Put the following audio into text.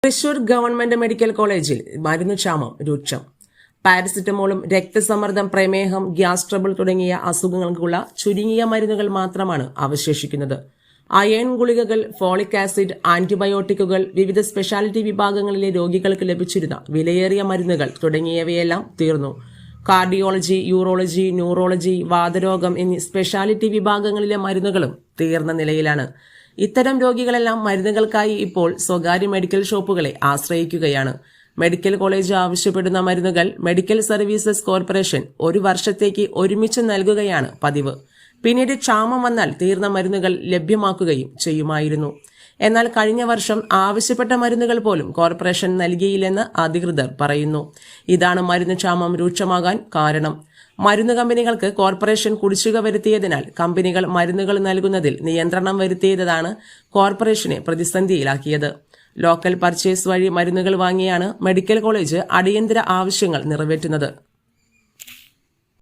Thrissur government medical കോളേജിൽ മരുന്നുക്ഷാമം രൂക്ഷം. പാരസിറ്റമോളും രക്തസമ്മർദ്ദം, പ്രമേഹം, ഗ്യാസ് ട്രബിൾ തുടങ്ങിയ അസുഖങ്ങൾക്കുള്ള ചുരുങ്ങിയ മരുന്നുകൾ മാത്രമാണ് അവശേഷിക്കുന്നത്. അയൺ ഗുളികകൾ, ഫോളിക് ആസിഡ്, ആന്റിബയോട്ടിക്കുകൾ, വിവിധ സ്പെഷ്യാലിറ്റി വിഭാഗങ്ങളിലെ രോഗികൾക്ക് ലഭിച്ചിരുന്ന വിലയേറിയ മരുന്നുകൾ തുടങ്ങിയവയെല്ലാം തീർന്നു. കാർഡിയോളജി, യൂറോളജി, ന്യൂറോളജി, വാതരോഗം എന്നീ സ്പെഷ്യാലിറ്റി വിഭാഗങ്ങളിലെ മരുന്നുകളും തീർന്ന നിലയിലാണ്. ഇത്തരം രോഗികളെല്ലാം മരുന്നുകൾക്കായി ഇപ്പോൾ സ്വകാര്യ മെഡിക്കൽ ഷോപ്പുകളെ ആശ്രയിക്കുകയാണ്. മെഡിക്കൽ കോളേജ് ആവശ്യപ്പെടുന്ന മരുന്നുകൾ മെഡിക്കൽ സർവീസസ് കോർപ്പറേഷൻ ഒരു വർഷത്തേക്ക് ഒരുമിച്ച് നൽകുകയാണ് പതിവ്. പിന്നീട് ക്ഷാമം വന്നാൽ തീർന്ന മരുന്നുകൾ ലഭ്യമാക്കുകയും ചെയ്യുമായിരുന്നു. എന്നാൽ കഴിഞ്ഞ വർഷം ആവശ്യപ്പെട്ട മരുന്നുകൾ പോലും കോർപ്പറേഷൻ നൽകിയില്ലെന്ന് അധികൃതർ പറയുന്നു. ഇതാണ് മരുന്ന് ക്ഷാമം രൂക്ഷമാകാൻ കാരണം. മരുന്ന് കമ്പനികൾക്ക് കോർപ്പറേഷൻ കുടിശ്ശിക വരുത്തിയതിനാൽ കമ്പനികൾ മരുന്നുകൾ നൽകുന്നതിൽ നിയന്ത്രണം വരുത്തിയതാണ് കോർപ്പറേഷനെ പ്രതിസന്ധിയിലാക്കിയത്. ലോക്കൽ പർച്ചേസ് വഴി മരുന്നുകൾ വാങ്ങിയാണ് മെഡിക്കൽ കോളേജ് അടിയന്തര ആവശ്യങ്ങൾ നിറവേറ്റുന്നത്.